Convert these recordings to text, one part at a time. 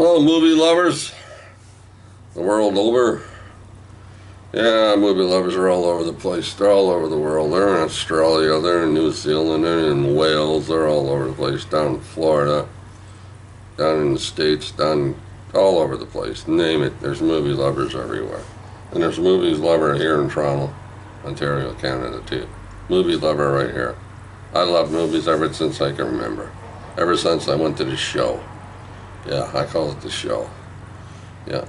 Hello, movie lovers, the world over. Yeah, movie lovers are all over the place. They're all over the world. They're in Australia, they're in New Zealand, they're in Wales, they're all over the place. Down in Florida, down in the States, down all over the place. Name it, there's movie lovers everywhere. And there's movies lover here in Toronto, Ontario, Canada too. Movie lover right here. I love movies ever since I can remember. Ever since I went to the show. Yeah, I call it the show. Yeah.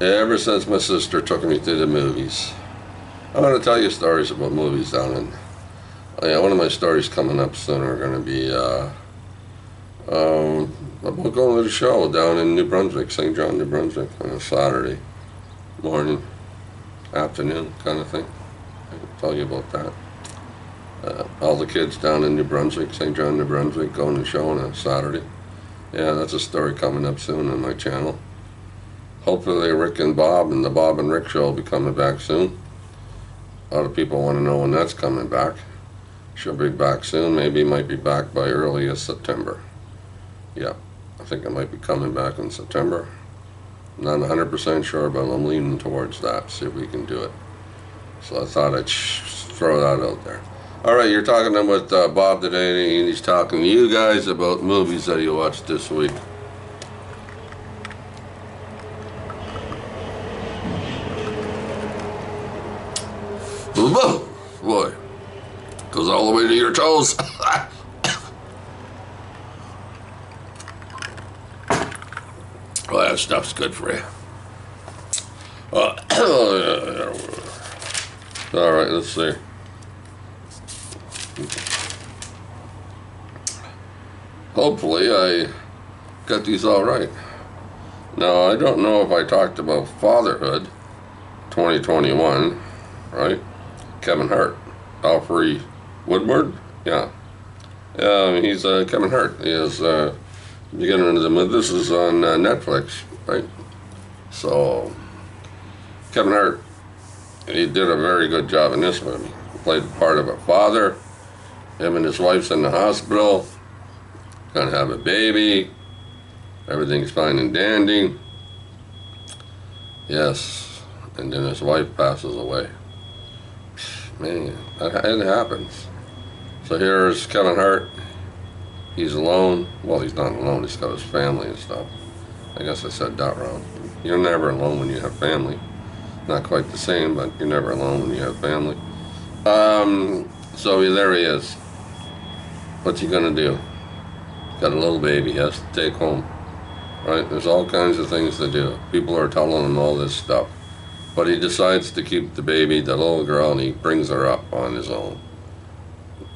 Ever since my sister took me to the movies. I'm going to tell you stories about movies down in... yeah, one of my stories coming up soon are going to be about going to the show down in New Brunswick, St. John, New Brunswick, on a Saturday morning, afternoon kind of thing. I can tell you about that. All the kids down in New Brunswick, St. John, New Brunswick, going to the show on a Saturday. Yeah, that's a story coming up soon on my channel. Hopefully Rick and Bob and the Bob and Rick show will be coming back soon. A lot of people want to know when that's coming back. She'll be back soon. Maybe it might be back by early as September. Yeah, I think it might be coming back in September. I'm not 100% sure, but I'm leaning towards that. See if we can do it. So I thought I'd throw that out there. All right, you're talking with Bob today, and he's talking to you guys about movies that you watched this week. Boy, goes all the way to your toes. Well, that stuff's good for you. All right, let's see. Hopefully I got these all right. Now, I don't know if I talked about Fatherhood 2021, right? Kevin Hart, Alfred Woodward, yeah. He's Kevin Hart. He is beginning into the movie. This is on Netflix, right? So, Kevin Hart, he did a very good job in this movie. He played the part of a father. Him and his wife's in the hospital, gonna have a baby. Everything's fine and dandy. Yes, and then his wife passes away. Man, it happens. So here's Kevin Hart. He's alone. Well, he's not alone. He's got his family and stuff. I guess I said that wrong. You're never alone when you have family. Not quite the same, but you're never alone when you have family. So there he is. What's he gonna do? Got a little baby he has to take home. Right? There's all kinds of things to do. People are telling him all this stuff. But he decides to keep the baby, the little girl, and he brings her up on his own.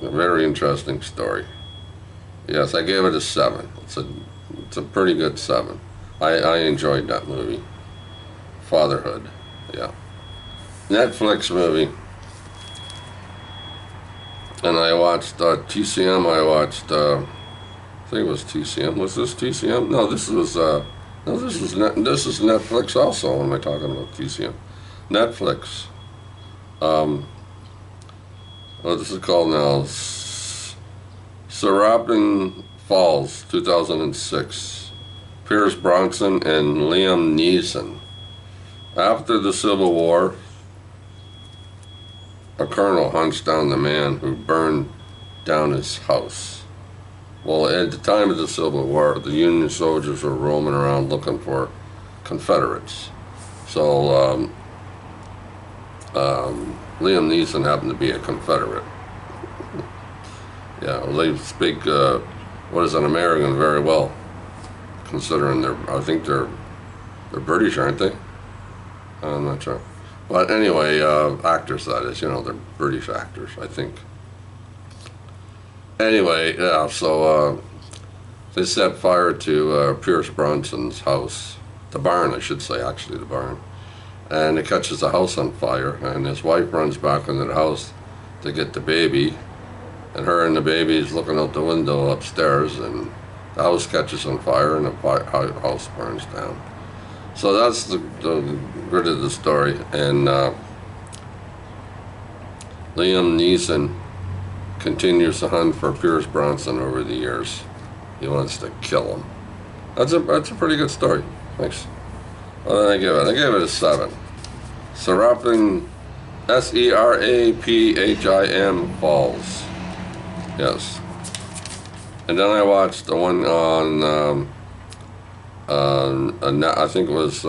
A very interesting story. Yes, I gave it a 7. It's a pretty good 7. I enjoyed that movie. Fatherhood, yeah. Netflix movie. And I watched TCM. I watched, I think it was TCM. Was this TCM? No, this was this is Netflix also. What am I talking about? TCM. Netflix. What is it called now? Seraphim Falls, 2006. Pierce Brosnan and Liam Neeson. After the Civil War, a colonel hunts down the man who burned down his house. Well, at the time of the Civil War, the Union soldiers were roaming around looking for Confederates. So Liam Neeson happened to be a Confederate. Yeah, well, they speak what is an American very well, considering I think they're British, aren't they? I'm not sure. But anyway, actors, that is, they're British actors, I think. Anyway, yeah, so they set fire to Pierce Brosnan's house, the barn, I should say, actually, the barn. And it catches the house on fire, and his wife runs back into the house to get the baby, and her and the baby is looking out the window upstairs, and the house catches on fire, and the house burns down. So that's the grit of the story, and Liam Neeson continues to hunt for Pierce Brosnan over the years. He wants to kill him. That's a pretty good story. Thanks. What did I give it? I gave it a 7. Seraphim, Seraphim Falls. Yes. And then I watched the one on, I think it was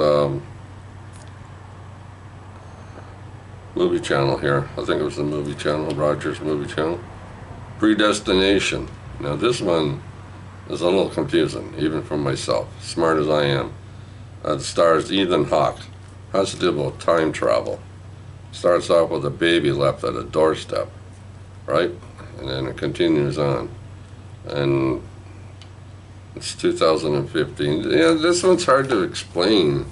movie channel here. I think it was the movie channel, Rogers movie channel. Predestination. Now this one is a little confusing, even for myself, smart as I am. It stars Ethan Hawke. Has to do with time travel. Starts off with a baby left at a doorstep, right? And then it continues on. And it's 2015. Yeah, this one's hard to explain.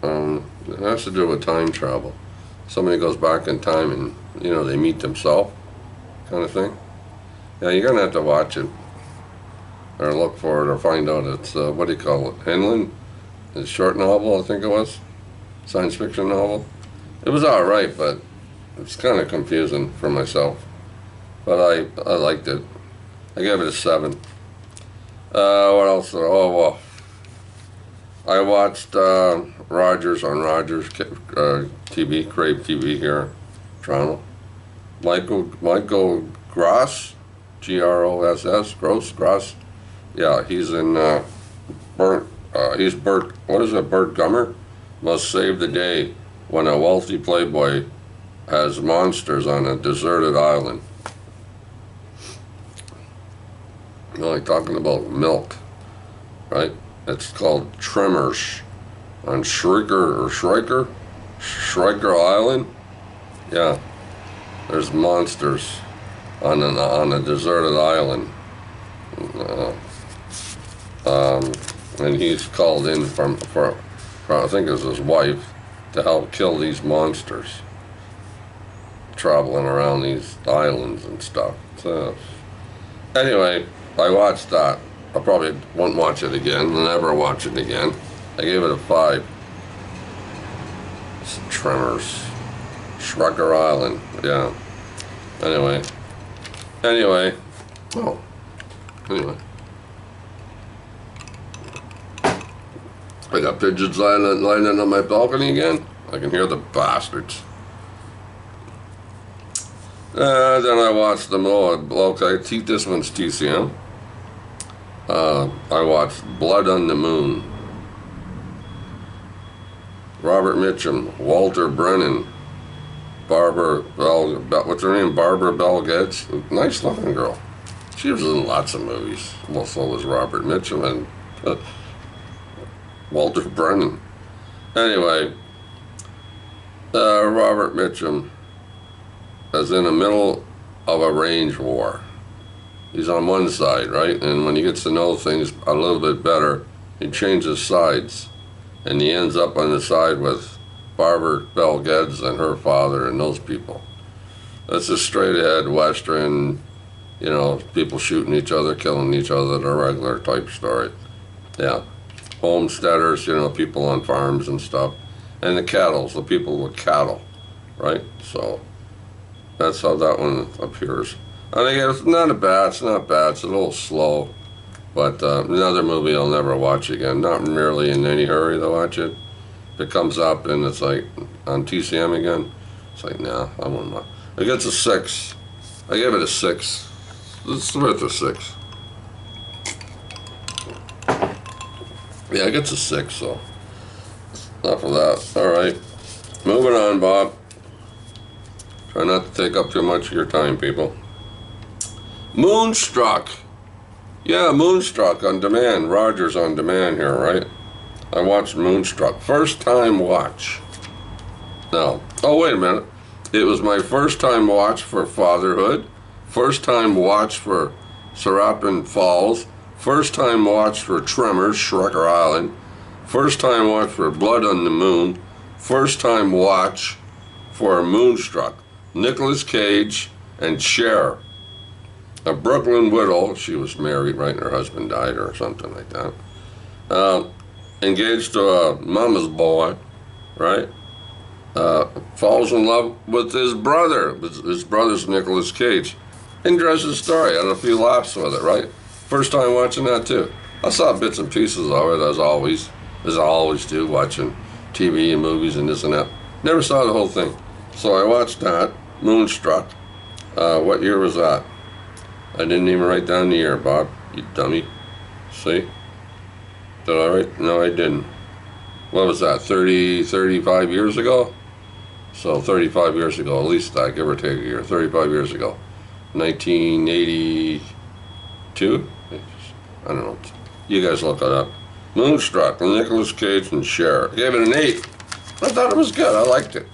It has to do with time travel. Somebody goes back in time and, you know, they meet themselves, kind of thing. Yeah, you're going to have to watch it. Or look for it or find out. It's, what do you call it? Henlin? His short novel, I think it was. Science fiction novel. It was alright, but it's kind of confusing for myself. But I liked it. I gave it a 7. What else? Oh, well. I watched Rogers on Rogers TV, Crave TV here, Toronto. Michael Gross, Gross, Gross. Yeah, he's in he's Bert, what is it, Bert Gummer? Must save the day when a wealthy playboy has monsters on a deserted island. You know, like talking about milk, right? It's called Tremors on Shrieker Island. Yeah, there's monsters on a deserted island. And he's called in for I think it was his wife, to help kill these monsters traveling around these islands and stuff. So anyway, I watched that. I probably won't watch it again, never watch it again. I gave it a 5. It's Tremors. Shrieker Island, yeah. Anyway. I got pigeons lining on my balcony again. I can hear the bastards. Then I watched them all. Okay, this one's TCM. I watched Blood on the Moon. Robert Mitchum, Walter Brennan, Barbara Bell, what's her name? Barbara Bell Getz. Nice looking girl. She was in lots of movies. Well, so was Robert Mitchum and Walter Brennan. Anyway, Robert Mitchum is in the middle of a range war. He's on one side, right? And when he gets to know things a little bit better, he changes sides. And he ends up on the side with Barbara Bell Geddes and her father and those people. That's a straight ahead Western, you know, people shooting each other, killing each other, the regular type story. Yeah. Homesteaders, you know, people on farms and stuff. And the the people with cattle, right? So that's how that one appears. I think it's not bad, it's not bad, it's a little slow. But another movie I'll never watch again. Not really in any hurry to watch it. If it comes up and it's like on TCM again, it's like, nah, I won't watch. It gets a 6. I gave it a 6. It's worth a 6. Yeah, it gets a 6, so enough of that. Alright, moving on, Bob. Try not to take up too much of your time, people. Moonstruck. Yeah, Moonstruck on demand. Rogers on demand here, right? I watched Moonstruck. First time watch. No. Oh, wait a minute. It was my first time watch for Fatherhood. First time watch for Seraphim Falls. First time watch for Tremors, Shrieker Island. First time watch for Blood on the Moon. First time watch for Moonstruck. Nicolas Cage and Cher. A Brooklyn widow, she was married, right, and her husband died or something like that. Engaged to a mama's boy, right? Falls in love with his brother. His brother's Nicolas Cage. Interesting story. I had a few laughs with it, right? First time watching that too. I saw bits and pieces of it, as I always do, watching TV and movies and this and that. Never saw the whole thing. So I watched that, Moonstruck. What year was that? I didn't even write down the year, Bob, you dummy. See? Did I write? No, I didn't. What was that, 35 years ago? So 35 years ago, at least that, give or take a year, 35 years ago. 1982? I don't know. You guys look it up. Moonstruck, Nicolas Cage and Cher. I gave it an 8. I thought it was good. I liked it.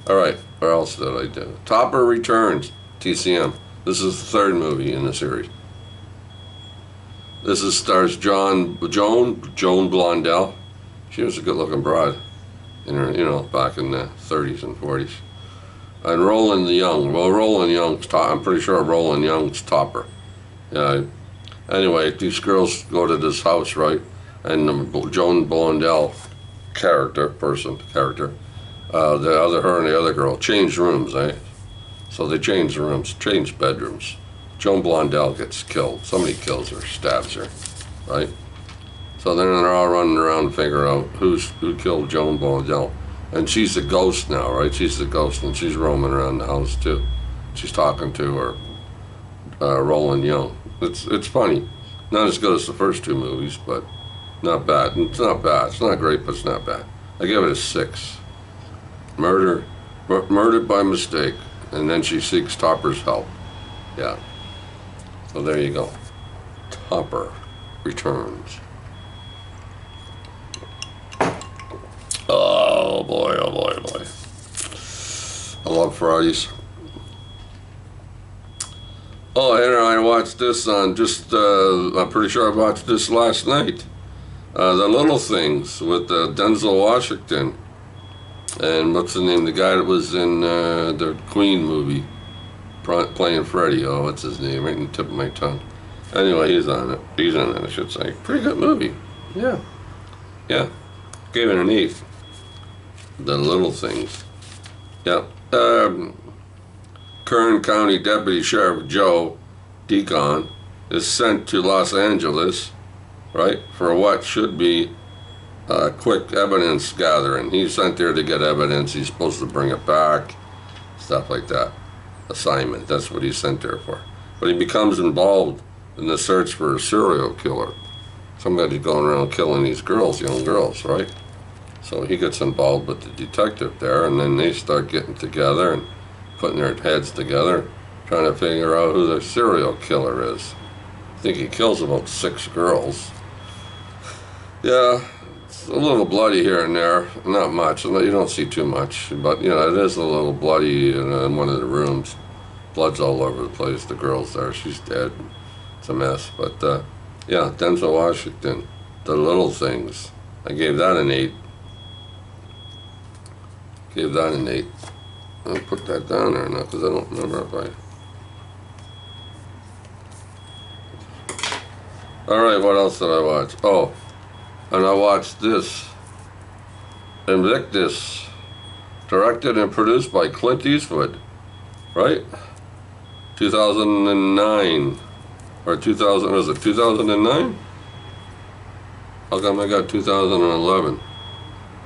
All right, where else did I do? Topper Returns, TCM. This is the third movie in the series. This stars Joan Blondell. She was a good-looking broad, in her, back in the 30s and 40s. And Roland Young. Well, Roland Young's I'm pretty sure Roland Young's Topper. Yeah. Anyway, these girls go to this house, right? And Joan Blondell her and the other girl change rooms, eh? So they change rooms, change bedrooms. Joan Blondell gets killed. Somebody kills her, stabs her, right? So then they're all running around to figure out who killed Joan Blondell. And she's a ghost now, right? She's a ghost, and she's roaming around the house too. She's talking to her, Roland Young. It's funny. Not as good as the first two movies, but not bad. It's not bad. It's not great, but it's not bad. I give it a 6. Murdered by mistake, and then she seeks Topper's help. Yeah. So there you go. Topper Returns. Oh boy, oh boy, oh boy. I love Fridays. Oh, and I watched this on I'm pretty sure I watched this last night. The Little Things with Denzel Washington. And what's the name? The guy that was in the Queen movie playing Freddy. Oh, what's his name? Right in the tip of my tongue. Anyway, he's on it. He's in it, I should say. Pretty good movie. Yeah. Yeah. Gave it an 8. The Little Things. Yeah. Kern County Deputy Sheriff Joe Deacon is sent to Los Angeles, right, for what should be a quick evidence gathering. He's sent there to get evidence. He's supposed to bring it back, stuff like that. Assignment, that's what he's sent there for. But he becomes involved in the search for a serial killer. Somebody's going around killing these girls, young girls, right? So he gets involved with the detective there, and then they start getting together and putting their heads together, trying to figure out who the serial killer is. I think he kills about 6 girls. Yeah, it's a little bloody here and there, not much. You don't see too much, but it is a little bloody in one of the rooms. Blood's all over the place. The girl's there, she's dead. It's a mess, but yeah, Denzel Washington, The Little Things. I gave that an 8. Gave that an 8. I'll put that down there now because I don't remember if I... Alright, what else did I watch? Oh, and I watched this. Invictus. Directed and produced by Clint Eastwood. Right? 2009. Or 2000, was it 2009? How come I got 2011?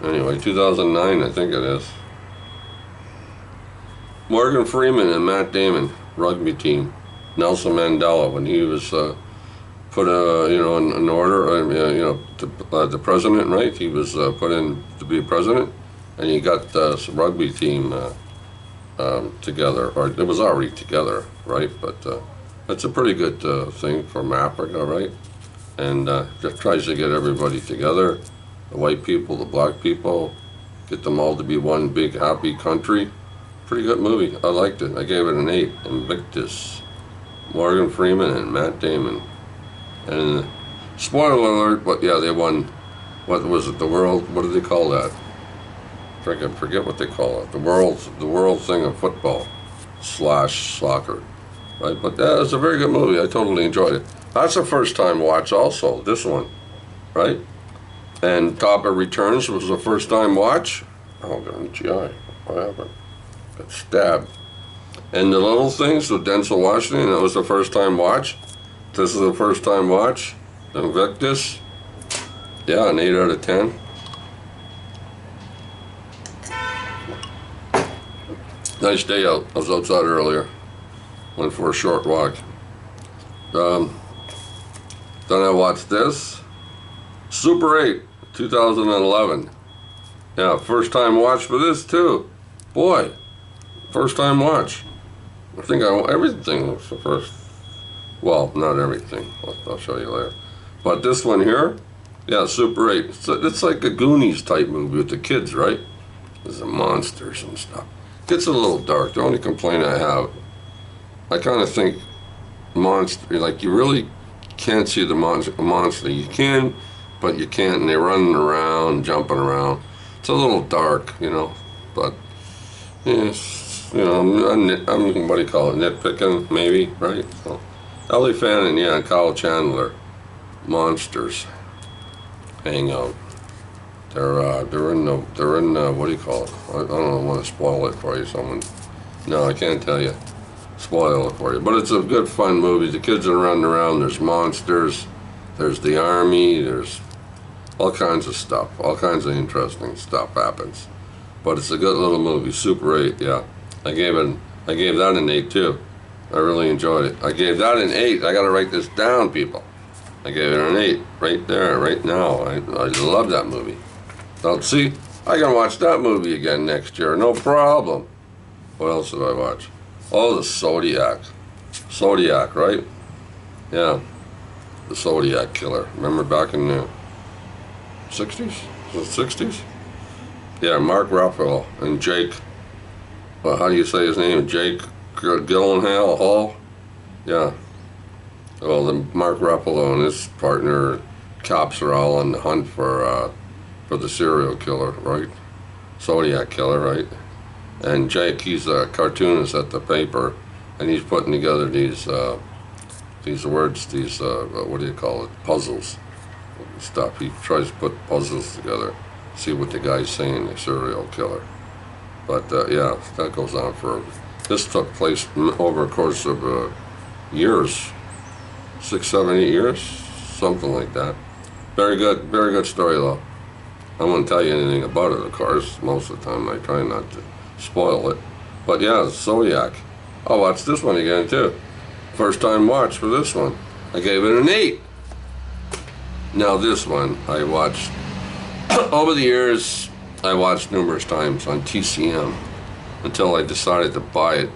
Anyway, 2009 I think it is. Morgan Freeman and Matt Damon, rugby team. Nelson Mandela, when he was put in order, the president, right? He was put in to be president, and he got the rugby team together, or it was already together, right? But it's a pretty good thing from Africa, right? And just tries to get everybody together, the white people, the black people, get them all to be one big happy country. Pretty good movie. I liked it. I gave it an 8. Invictus. Morgan Freeman and Matt Damon. And spoiler alert, but yeah, they won. What was it? The world? What do they call that? I forget what they call it. The world thing of football / soccer, right? But yeah, it's a very good movie. I totally enjoyed it. That's a first time watch. Also, this one, right? And Topper Returns was a first time watch. Oh, got an GI. What happened? Got stabbed. And The Little Things with Denzel Washington, that was the first time watch. This is the first time watch. Invictus. Yeah, an 8 out of 10. Nice day out. I was outside earlier. Went for a short walk. Then I watched this. Super 8, 2011. Yeah, first time watch for this too. Boy, first time watch. I think everything was the first. Well, not everything. I'll show you later. But this one here, yeah, Super 8. It's like a Goonies type movie with the kids, right? There's the monsters and stuff. Gets a little dark. The only complaint I have, I kind of think monster, like you really can't see the monster. You can, but you can't, and they're running around, jumping around. It's a little dark, you know, but yes, you know, I'm what do you call it, nitpicking, maybe, right? So, Ellie Fannin, yeah, and Kyle Chandler, monsters, hang out. They're in what do you call it? I don't want to spoil it for you. No, I can't tell you. Spoil it for you. But it's a good, fun movie. The kids are running around. There's monsters. There's the army. There's all kinds of stuff. All kinds of interesting stuff happens. But it's a good little movie. Super 8, yeah. I gave that an 8 too. I really enjoyed it. I gave that an 8. I got to write this down, people. I gave it an 8 right there, right now. I love that movie. Now, see, I can watch that movie again next year, no problem. What else did I watch? Oh, the Zodiac. Zodiac, right? Yeah, the Zodiac killer. Remember back in the 60s? Was it 60s? Yeah, Mark Ruffalo and Jake, well, how do you say his name? Jake Gyllenhaal Hall? Yeah. Well, the Mark Ruffalo and his partner, cops are all on the hunt for the serial killer, right? Zodiac killer, right? And Jake, he's a cartoonist at the paper, and he's putting together these words, what do you call it? Puzzles, stuff. He tries to put puzzles together, see what the guy's saying, the serial killer. But yeah, that goes on for. This took place over a course of years, 6, 7, 8 years, something like that. Very good story though. I won't tell you anything about it, of course. Most of the time I try not to spoil it. But yeah, Zodiac. I'll watch this one again too. First time watch for this one. I gave it an 8. Now this one I watched, over the years, I watched numerous times on TCM until I decided to buy it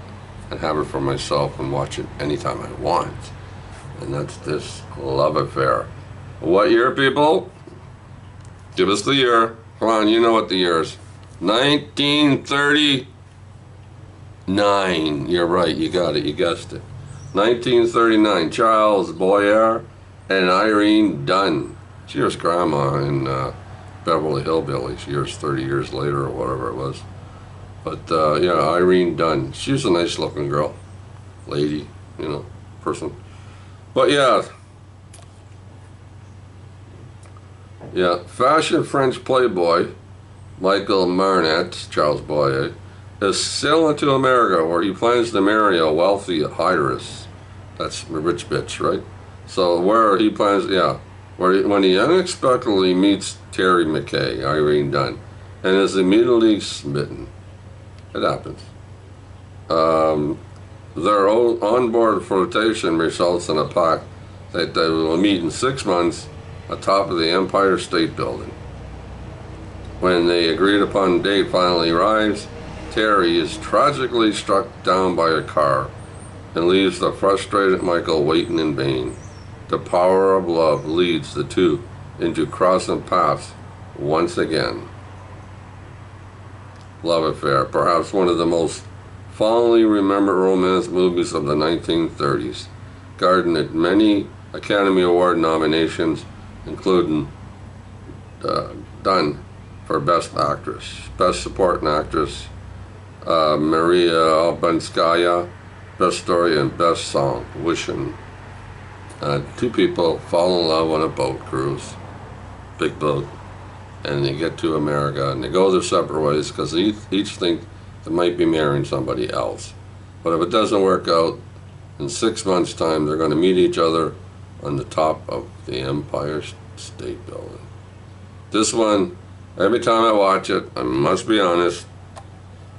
and have it for myself and watch it anytime I want. And that's this Love Affair. What year, people? Give us the year. Come on, you know what the year is. 1939. You're right, you got it, you guessed it. 1939. Charles Boyer and Irene Dunn. She was grandma in Beverly Hillbillies, 30 years later or whatever it was. But yeah, Irene Dunn. She's a nice looking girl. Lady, you know, person. But yeah. Yeah, fashion French playboy Michael Marnet, Charles Boyer, is sailing to America where he plans to marry a wealthy heiress. That's a rich bitch, right? So where he plans, yeah, when he unexpectedly meets Terry McKay, Irene Dunn, and is immediately smitten. It happens. Their onboard flirtation results in a pact that they will meet in 6 months atop of the Empire State Building. When the agreed upon date finally arrives, Terry is tragically struck down by a car and leaves the frustrated Michael waiting in vain. The power of love leads the two into crossing paths once again. Love Affair, perhaps one of the most fondly remembered romance movies of the 1930s, garnered many Academy Award nominations, including Dunn for Best Actress, Best Supporting Actress, Maria Albanskaya, Best Story, and Best Song, Wishing. Two people fall in love on a boat cruise, big boat, and they get to America, and they go their separate ways because they each think they might be marrying somebody else. But if it doesn't work out, in 6 months' time, they're going to meet each other on the top of the Empire State Building. This one, every time I watch it, I must be honest,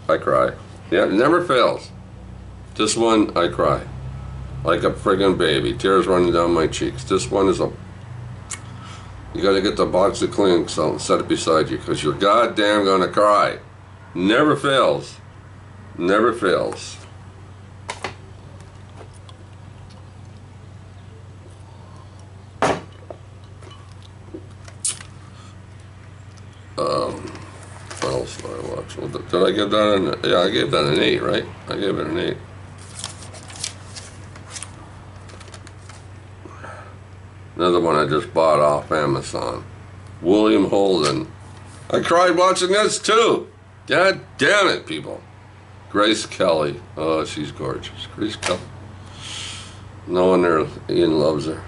I cry. Yeah, it never fails. This one, I cry. Like a friggin' baby. Tears running down my cheeks. This one is a... You gotta get the box of Kleenex out and set it beside you, because you're goddamn gonna cry. Never fails. Never fails. What else did I watch? Well, did I give that an... Yeah, I gave that an 8, right? I gave it an 8. Another one I just bought off Amazon. William Holden. I cried watching this too. God damn it, people. Grace Kelly. Oh, she's gorgeous. Grace Kelly. No wonder Ian loves her.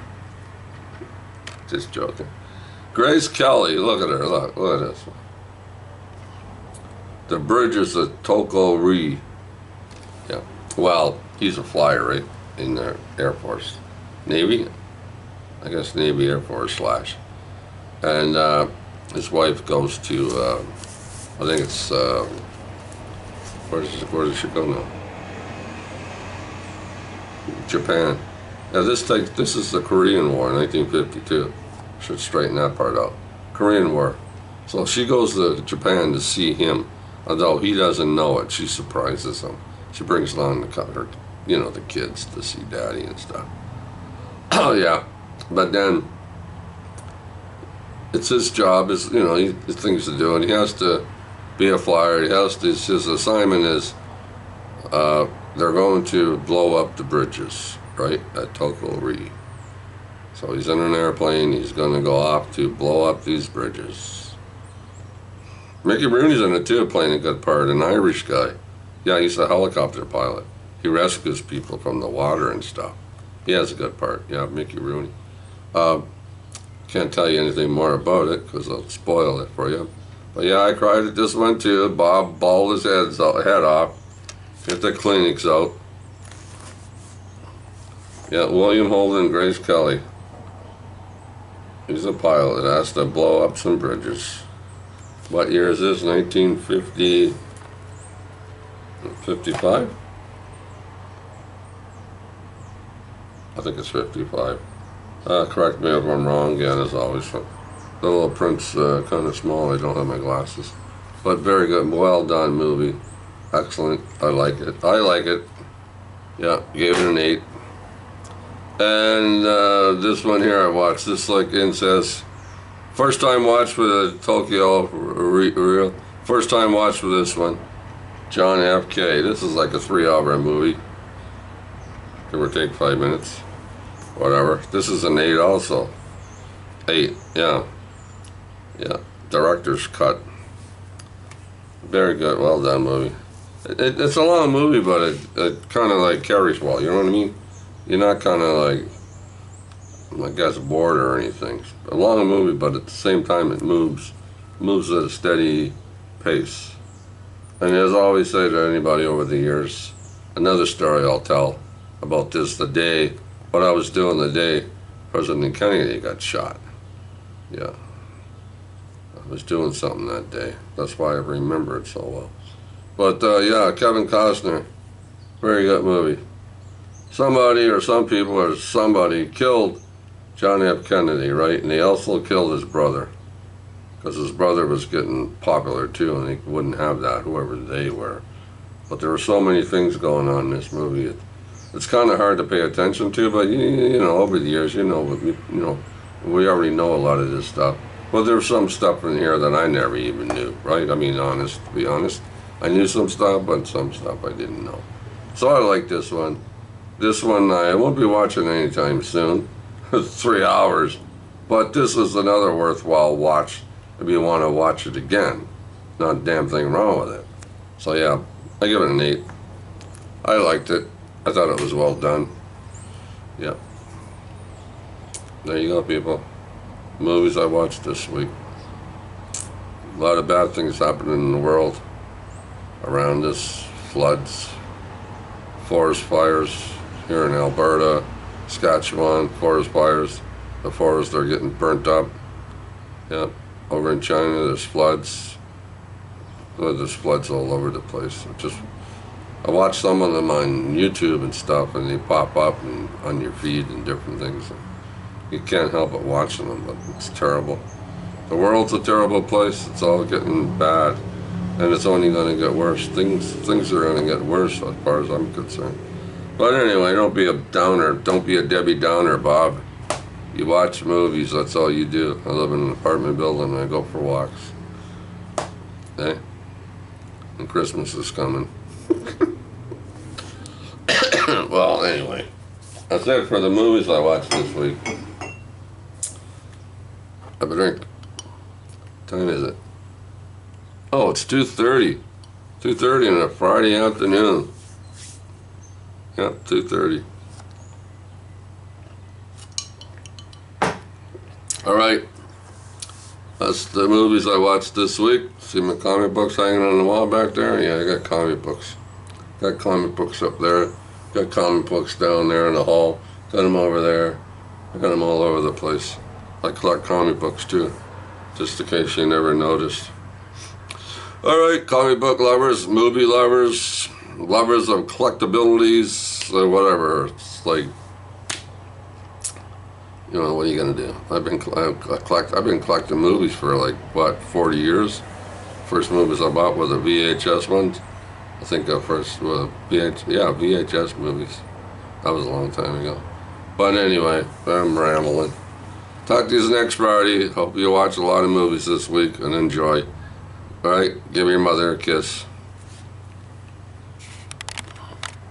Just joking. Grace Kelly. Look at her. Look at this. The Bridges of Toko-ri. Yeah. Well, he's a flyer, right? In the Air Force. Navy? I guess Navy Air Force / and his wife goes to I think it's where does she go now? Japan. Yeah, this is the Korean War, 1952. Should straighten that part out. Korean War. So she goes to Japan to see him, although he doesn't know it. She surprises him. She brings along her, the kids to see Daddy and stuff. Oh yeah. But then, it's his job, he has things to do, and he has to be a flyer. His assignment is, they're going to blow up the bridges, right, at Toko-ri. So he's in an airplane, he's going to go off to blow up these bridges. Mickey Rooney's in it too, playing a good part, an Irish guy. Yeah, he's a helicopter pilot. He rescues people from the water and stuff. He has a good part, yeah, Mickey Rooney. Can't tell you anything more about it because I'll spoil it for you. But yeah, I cried at this one too. Bob bawled his head off. Get the Kleenex out. Yeah, William Holden, Grace Kelly. He's a pilot that has to blow up some bridges. What year is this? 1950... 55? I think it's 55. Correct me if I'm wrong, again, as always. The little print's kind of small, I don't have my glasses. But very good, well done movie. Excellent, I like it. Yeah, gave it an 8. And this one here I watched, this like incest. First time watch with a Tokyo reel. First time watch with this one. j.f.k. This is like a 3-hour movie. Give or take 5 minutes. Whatever. This is an 8 also. 8, yeah. Yeah. Director's cut. Very good, well done movie. It's a long movie, but it kind of like carries well, you know what I mean? You're not kind of like, I guess, bored or anything. A long movie, but at the same time it moves at a steady pace. And as I always say to anybody over the years, another story I'll tell about this, what I was doing the day President Kennedy got shot. Yeah. I was doing something that day. That's why I remember it so well. But yeah, Kevin Costner, very good movie. Somebody or some people or somebody killed John F. Kennedy, right? And they also killed his brother. Because his brother was getting popular too, and he wouldn't have that, whoever they were. But there were so many things going on in this movie. It's kind of hard to pay attention to, but you know, over the years, we already know a lot of this stuff. Well, there's some stuff in here that I never even knew, right? I mean, to be honest, I knew some stuff, but some stuff I didn't know. So I like this one. This one I won't be watching anytime soon. It's 3 hours, but this is another worthwhile watch if you want to watch it again. Not a damn thing wrong with it. So yeah, I give it an 8. I liked it. I thought it was well done. Yeah. There you go, people. Movies I watched this week. A lot of bad things happening in the world around us. Floods, forest fires here in Alberta, Saskatchewan, forest fires. The forests are getting burnt up. Yep. Over in China, there's floods. Well, there's floods all over the place. I watch some of them on YouTube and stuff, and they pop up and on your feed and different things. You can't help but watching them, but it's terrible. The world's a terrible place. It's all getting bad, and it's only going to get worse. Things are going to get worse as far as I'm concerned. But anyway, don't be a downer. Don't be a Debbie Downer, Bob. You watch movies, that's all you do. I live in an apartment building and I go for walks. Okay? And Christmas is coming. Well, anyway. That's it for the movies I watched this week. Have a drink. What time is it? Oh, it's 2:30. 2:30 on a Friday afternoon. Yep, 2:30. Alright, that's the movies I watched this week. See my comic books hanging on the wall back there? Yeah, I got comic books. Got comic books up there. Got comic books down there in the hall. Got them over there. I got them all over the place. I collect comic books too, just in case you never noticed. Alright, comic book lovers, movie lovers, lovers of collectabilities, whatever. It's like, you know, what are you gonna do? I've been collecting movies for like what, 40 years. First movies I bought were the VHS ones. I think the first was VHS movies. That was a long time ago. But anyway, I'm rambling. Talk to you next Friday. Hope you watch a lot of movies this week and enjoy. All right, give your mother a kiss.